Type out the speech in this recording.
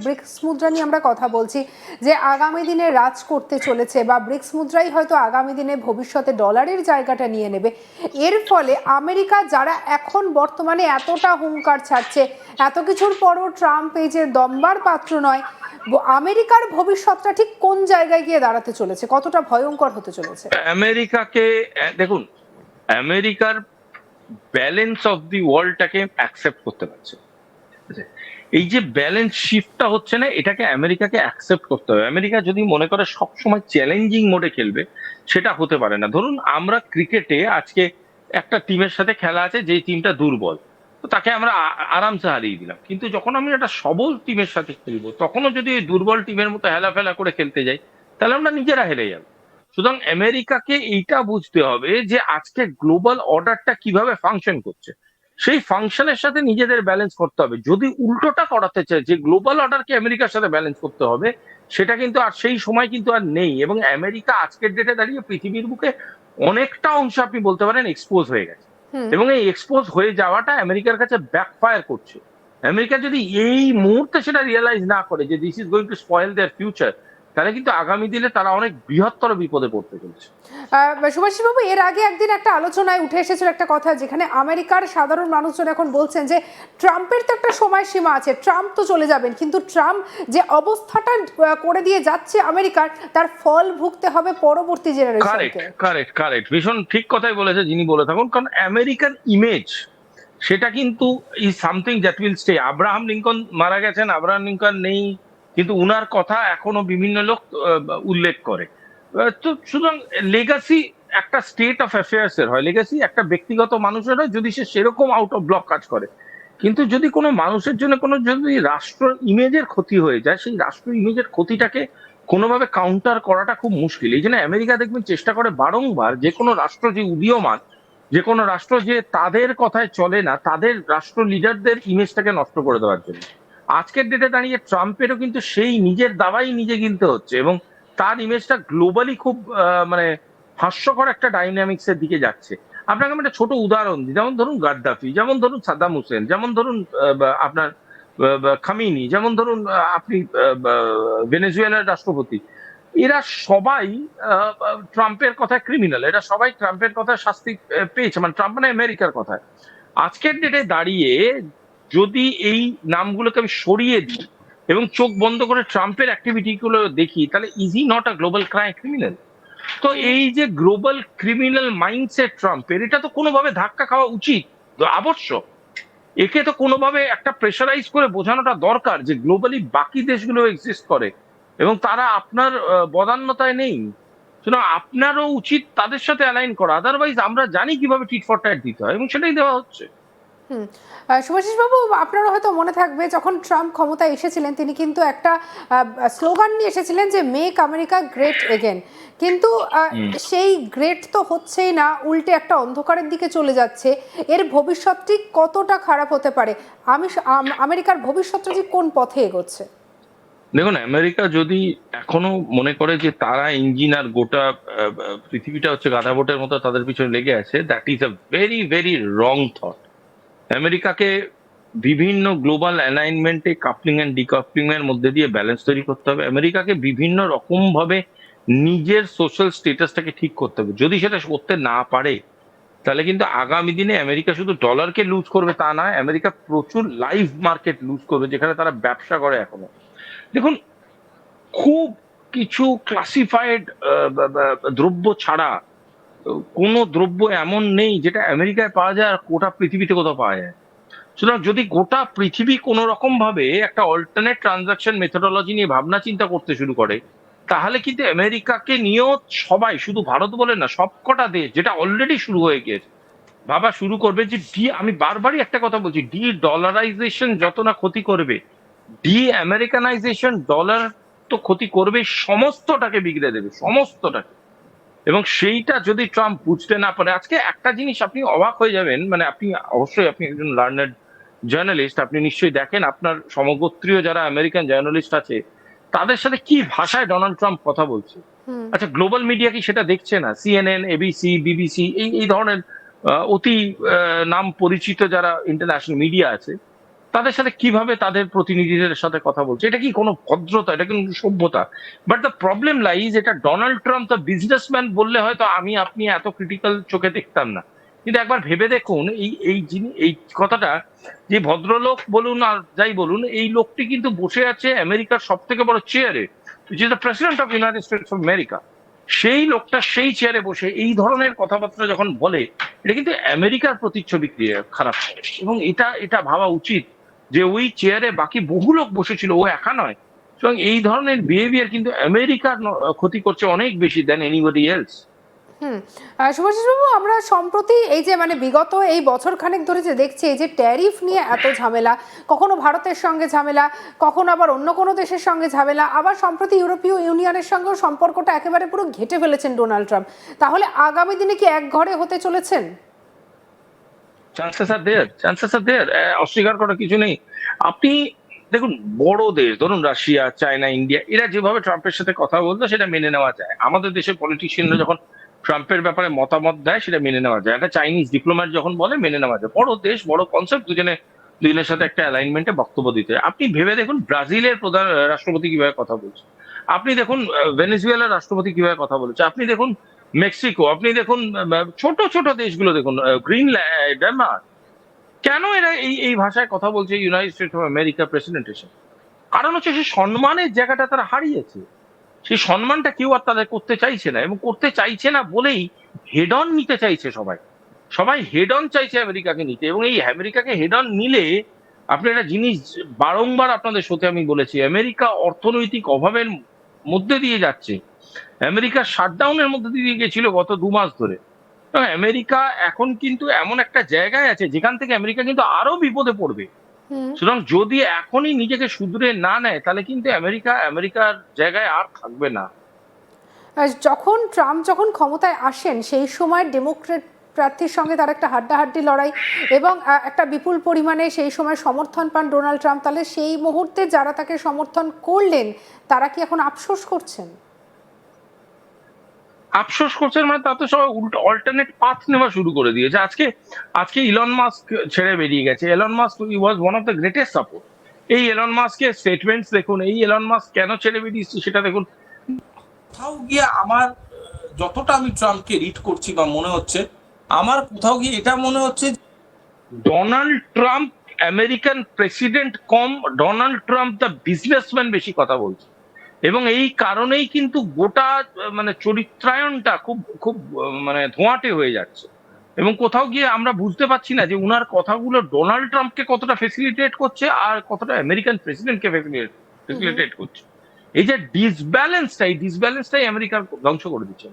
Bricks মুদ্রা নিয়ে আমরা কথা বলছি, যে আগামী দিনে রাজ করতে চলেছে বা ব্রিক্স মুদ্রাই হয়তো আগামী দিনে ভবিষ্যতে ডলারের জায়গাটা নিয়ে নেবে। এর ফলে আমেরিকা, যারা এখন বর্তমানে এতটা হুঙ্কার ছাড়ছে, এত কিছুর পরও ট্রাম্প এই যে দমবার পাত্র নয়, আমেরিকার ভবিষ্যৎটা ঠিক কোন জায়গায় গিয়ে দাঁড়াতে চলেছে, কতটা ভয়ঙ্কর হতে চলেছে? আমেরিকাকে দেখুন, আমেরিকার ব্যালেন্স অফ দি ওয়ার্ল্ডটাকে অ্যাকসেপ্ট করতে পারছে। এই যে ব্যালেন্স শিফটটা হচ্ছে না, এটাকে আমেরিকাকে অ্যাকসেপ্ট করতে হবে। আমেরিকা যদি মনে করে সবসময় চ্যালেঞ্জিং মোডে খেলবে, সেটা হতে পারে না। ধরুন আমরা ক্রিকেটে আজকে একটা টিমের সাথে খেলা আছে, যে টিমটা দুর্বল, তো তাকে আমরা আরামসে হারিয়ে দিলাম। কিন্তু যখন আমি একটা সবল টিমের সাথে খেলবো, তখনও যদি ওই দুর্বল টিমের মতো হেলাফেলা করে খেলতে যাই, তাহলে আমরা নিজেরা হেরে যাবো। সুতরাং আমেরিকাকে এইটা বুঝতে হবে যে আজকে গ্লোবাল অর্ডারটা কিভাবে ফাংশন করছে, সেই ফাংশনের সাথে নিজেদের ব্যালেন্স করতে হবে। যদি উল্টোটা করাতে চায়, যে গ্লোবাল অর্ডারকে আমেরিকার সাথে ব্যালেন্স করতে হবে, সেটা কিন্তু আর সেই সময় কিন্তু আর নেই। এবং আমেরিকা আজকের ডেটে দাঁড়িয়ে পৃথিবীর বুকে অনেকটা অংশ আপনি বলতে পারেন এক্সপোজ হয়ে গেছে, এবং এই এক্সপোজ হয়ে যাওয়াটা আমেরিকার কাছে ব্যাকফায়ার করছে। আমেরিকা যদি এই মুহূর্তে সেটা রিয়েলাইজ না করে যে this is going to spoil there future, তাহলে কিন্তু আগামী দিনে তারা অনেক বৃহত্তর বিপদে পড়তে চলেছে। সুভাষিস বাবু, এর আগে একদিন একটা আলোচনায় উঠে এসেছিল একটা কথা, যেখানে আমেরিকার সাধারণ মানুষজন এখন বলছেন যে ট্রাম্পের তো একটা সময়সীমা আছে, ট্রাম্প তো চলে যাবেন, কিন্তু ট্রাম্প যে অবস্থাটা করে দিয়ে যাচ্ছে আমেরিকার, তার ফল ভুগতে হবে পরবর্তী জেনারেশনকে। কারেক্ট কারেক্ট, ভীষণ ঠিক কথাই বলেছে যিনি বলে থাকুন। কারণ আমেরিকান ইমেজ, সেটা কিন্তু is something that will stay. Abraham Lincoln মারা গেছেন, আব্রাহাম লিঙ্কন নেই, কিন্তু উনার কথা এখনো বিভিন্ন লোক উল্লেখ করে। তো সুতরাং লেগাসি একটা স্টেট অফ অ্যাফেয়ার্স এর হয়, লেগাসি একটা ব্যক্তিগত মানুষের হয়, যদি সে সেরকম আউট অফ ব্লক কাজ করে। কিন্তু যদি কোনো মানুষের জন্য কোনো যদি রাষ্ট্র ইমেজের ক্ষতি হয়ে যায়, সেই রাষ্ট্র ইমেজের ক্ষতিটাকে কোনোভাবে কাউন্টার করাটা খুব মুশকিল। এই জন্য আমেরিকা দেখবেন চেষ্টা করে বারংবার, যে কোনো রাষ্ট্র যে উদীয়মান, যে কোনো রাষ্ট্র যে তাদের কথায় চলে না, তাদের রাষ্ট্র লিডারদের ইমেজটাকে নষ্ট করে দেওয়ার জন্য। আজকের ডেটে দাঁড়িয়ে ট্রাম্পেরও কিন্তু সেই নিজের দাবাই নিজে কিনতে হচ্ছে, এবং তার ইমেজটা গ্লোবালি খুব মানে হাস্যকর একটা ডাইনামিক্স এর দিকে যাচ্ছে। আপনাকে আমি একটা ছোট উদাহরণ দিই, যেমন ধরুন গাদ্দাফি, যেমন ধরুন সাদ্দাম হোসেন, যেমন ধরুন আপনার খামিনি, যেমন ধরুন আপনি ভেনেজুয়েলার রাষ্ট্রপতি, এরা সবাই ট্রাম্পের কথায় ক্রিমিনাল, এরা সবাই ট্রাম্পের কথায় শাস্তি পেয়েছে, মানে ট্রাম্প মানে আমেরিকার কথায়। আজকের ডেটে দাঁড়িয়ে যদি এই নামগুলোকে আমি সরিয়ে দিই এবং চোখ বন্ধ করে ট্রাম্পের অ্যাক্টিভিটি গুলো দেখি, তাহলে is he not a global criminal? তো এই যে গ্লোবাল ক্রিমিনাল মাইন্ডসেট ট্রাম্পের, এটা তো কোনোভাবে ধাক্কা খাওয়া উচিত, আবশ্যক। একে তো কোনোভাবে একটা প্রেশারাইজ করে বোঝানোটা দরকার যে গ্লোবালি বাকি দেশগুলো এক্সিস্ট করে এবং তারা আপনার বদান্যতায় নেই। সুতরাং আপনারও উচিত তাদের সাথে অ্যালাইন করা, আদারওয়াইজ আমরা জানি কিভাবে টিট ফর ট্যাট দিতে হয়, এবং সেটাই দেওয়া হচ্ছে। সুভাষিস বাবু, আপনারও হয়তো মনে থাকবে, যখন ট্রাম্প ক্ষমতায় এসেছিলেন, তিনি কিন্তু একটা স্লোগান নিয়ে এসেছিলেন যে মেক আমেরিকা গ্রেট এগেন। কিন্তু সেই গ্রেট তো হচ্ছেই না, উল্টে একটা অন্ধকারের দিকে চলে যাচ্ছে। এর ভবিষ্যৎটি কতটা খারাপ হতে পারে? আমেরিকার ভবিষ্যৎটা ঠিক কোন পথে এগোচ্ছে? দেখুন, আমেরিকা যদি এখনো মনে করে যে তারা ইঞ্জিন আর গোটা পৃথিবীটা হচ্ছে গাধা ভোটের মতো তাদের পিছনে লেগে আছে, that is a very very wrong thought. আমেরিকাকে বিভিন্ন গ্লোবাল অ্যালাইনমেন্টে কাপলিং অ্যান্ড ডিকাপলিং এর মধ্যে দিয়ে ব্যালেন্স তৈরি করতে হবে। আমেরিকাকে বিভিন্ন রকম ভাবে নিজের সোশ্যাল স্টেটাসটাকে ঠিক করতে হবে। যদি সেটা করতে না পারে, তাহলে কিন্তু আগামী দিনে আমেরিকা শুধু ডলারকে লুজ করবে তা নয়, আমেরিকা প্রচুর লাইভ মার্কেট লুজ করবে, যেখানে তারা ব্যবসা করে এখনো। দেখুন, খুব কিছু ক্লাসিফাইড দ্রব্য ছাড়া কোনো দ্রব্য এমন নেই যেটা আমেরিকায় পাওয়া যায় আর গোটা পৃথিবীতে কোথাও পাওয়া যায়। সুতরাং যদি গোটা পৃথিবী কোনো রকম ভাবে একটা অল্টারনেট ট্রানজাকশন মেথোডোলজি নিয়ে ভাবনা চিন্তা করতে শুরু করে, তাহলে কিন্তু আমেরিকাকে নিয়েও সবাই, শুধু ভারত বলে না, সবকটা দেশ, যেটা অলরেডি শুরু হয়ে গিয়েছে, ভাবা শুরু করবে যে আমি বারবারই একটা কথা বলছি, ডি ডলারাইজেশন যত না ক্ষতি করবে, ডি আমেরিকানাইজেশন ডলার তো ক্ষতি করবে, সমস্তটাকে বিগড়ে দেবে, সমস্তটাকে। এবং সেইটা যদি ট্রাম্প বুঝতে না পারে, আজকে একটা জিনিস আপনি অবাক হয়ে যাবেন, মানে আপনি অবশ্যই, আপনি একজন লার্নার্ড জার্নালিস্ট, আপনি নিশ্চয়ই দেখেন আপনার সমগোত্রীয় যারা আমেরিকান জার্নালিস্ট আছে, তাদের সাথে কি ভাষায় ডোনাল্ড ট্রাম্প কথা বলছে। আচ্ছা, গ্লোবাল মিডিয়া কি সেটা দেখছে না? সিএনএন, এবিসি, বিবিসি, এই এই ধরনের অতি নাম পরিচিত যারা ইন্টারন্যাশনাল মিডিয়া আছে, তাদের সাথে কিভাবে তাদের প্রতিনিধিদের সাথে কথা বলছে, এটা কি কোনো ভদ্রতা, এটা কি কোনো সভ্যতা? বাট দ্য প্রবলেম লাইজ, এটা ডোনাল্ড ট্রাম্প দ্য বিজনেসম্যান বললে হয়তো আমি আপনি এত ক্রিটিক্যাল চোখে দেখতাম না, কিন্তু একবার ভেবে দেখুন এই কথাটা, যে ভদ্রলোক বলুন আর যাই বলুন, এই লোকটি কিন্তু বসে আছে আমেরিকার সব থেকে বড় চেয়ারে, which is the president of United states of America. সেই লোকটা সেই চেয়ারে বসে এই ধরনের কথাবার্তা যখন বলে, এটা কিন্তু আমেরিকার প্রতিচ্ছবি খারাপ করে। এবং এটা এটা ভাবা উচিত যে ওই চেয়ারে বাকি বহু লোক বসেছিল, ও একা নয়। সুতরাং এই ধরনের বিহেভিয়ার কিন্তু আমেরিকার ক্ষতি করছে অনেক বেশি দেন এনিবডি এলস। হুম। শুভাশিস বাবু, আমরা সম্প্রতি এই যে মানে বিগত এই বছর খানেক ধরে যে দেখছি এই যে ট্যারিফ নিয়ে এত ঝামেলা, কখনো ভারতের সঙ্গে ঝামেলা, কখনো আবার অন্য কোনো দেশের সঙ্গে ঝামেলা, আবার সম্প্রতি ইউরোপীয় ইউনিয়নের সঙ্গেও সম্পর্কটা একেবারে পুরো ঘেঁটে ফেলেছেন ডোনাল্ড ট্রাম্প। তাহলে আগামী দিনে কি এক ঘরে হতে চলেছেন? চান্সেস আর দেয়ার অস্বীকার করার কিছু নেই। আপনি দেখুন, বড় দেশ ধরুন রাশিয়া, চায়না, ইন্ডিয়া, এরা যেভাবে ট্রাম্পের সাথে কথা বলতো সেটা মেনে নেওয়া যায়। আমাদের দেশের পলিটিশিয়ানরা যখন ট্রাম্পের ব্যাপারে মতামত দেয় সেটা মেনে নেওয়া যায়। একটা চাইনিজ ডিপ্লোম্যাট যখন বলে মেনে নেওয়া যায়। বড় দেশ, বড় কনসেপ্ট, দুজনের সাথে একটা অ্যালাইনমেন্টে বক্তব্য দিতে হয়। আপনি ভেবে দেখুন ব্রাজিলের প্রধান রাষ্ট্রপতি কিভাবে কথা বলছে, আপনি দেখুন ভেনেজুয়েলার রাষ্ট্রপতি কিভাবে কথা বলেছে, আপনি দেখুন মেক্সিকো, আপনি দেখুন ছোট ছোট দেশগুলো দেখুন, গ্রিনল্যান্ড, ডেনমার্ক। কেন এরা এই ভাষায় কথা বলছে United states of America president এসে? কারণ হচ্ছে সেই সম্মানের জায়গাটা তারা হারিয়েছে। সেই সম্মানটা কেউ আর তাদের করতে চাইছে না, এবং করতে চাইছে না বলেই হেড অন নিতে চাইছে সবাই। সবাই হেড অন চাইছে আমেরিকাকে নিতে, এবং এই আমেরিকাকে হেড অন নিলে আপনি একটা জিনিস বারংবার আপনাদের সাথে আমি বলেছি, আমেরিকা অর্থনৈতিক অভাবের মধ্যে দিয়ে যাচ্ছে। আমেরিকা শাটডাউনের মধ্যে দিয়ে গেছিল গত 2 মাস ধরে। আমেরিকা এখন কিন্তু এমন একটা জায়গায় আছে যেখান থেকে আমেরিকা কিন্তু আরো বিপদে পড়বে। হুম। সুতরাং যদি এখনই নিজেকে শুধরে না নেয় তাহলে কিন্তু আমেরিকার জায়গায় আর থাকবে না। যখন ট্রাম্প ক্ষমতায় আসেন সেই সময় ডেমোক্রেট প্রার্থীর সঙ্গে তার একটা হাড্ডাহাড্ডি লড়াই, এবং একটা বিপুল পরিমাণে সেই সময় সমর্থন পান ডোনাল্ড ট্রাম্প। তাহলে সেই মুহূর্তে যারা তাকে সমর্থন করলেন তারা কি এখন আফসোস করছেন? আফসোস করছেন মানে, তা তো সবাই উল্টো অল্টারনেট পাথ নেওয়া শুরু করে দিয়েছে। আজকে আজকে ইলন মাস্ক ছেড়ে বেরিয়ে গেছে। Elon Musk was one of the greatest support. এই এলন মাস্কের স্টেটমেন্টস দেখুন, এই এলন মাস্ক কেন ছেড়ে বেরিয়েছে সেটা দেখুন। কোথাও গিয়ে আমার যতটা আমি ট্রাম্পকে রিড করছি বা মনে হচ্ছে, আমার কোথাও গিয়ে এটা মনে হচ্ছে Donald Trump American president com, Donald Trump the businessman বেশি কথা বলছে। এবং এই কারণেই কিন্তু গোটা মানে চরিত্রায়নটা খুব খুব মানে ধোঁয়াটে হয়ে যাচ্ছে। এবং কোথাও গিয়ে আমরা বুঝতে পারছি না যে উনার কথাগুলো ডোনাল্ড ট্রাম্পকে কতটা ফেসিলিটেট করছে আর কতটা আমেরিকান প্রেসিডেন্টকে ফেসিলিটেট করছে। এই যে ডিসব্যালেন্সটাই আমেরিকার ধ্বংস করে দিচ্ছে।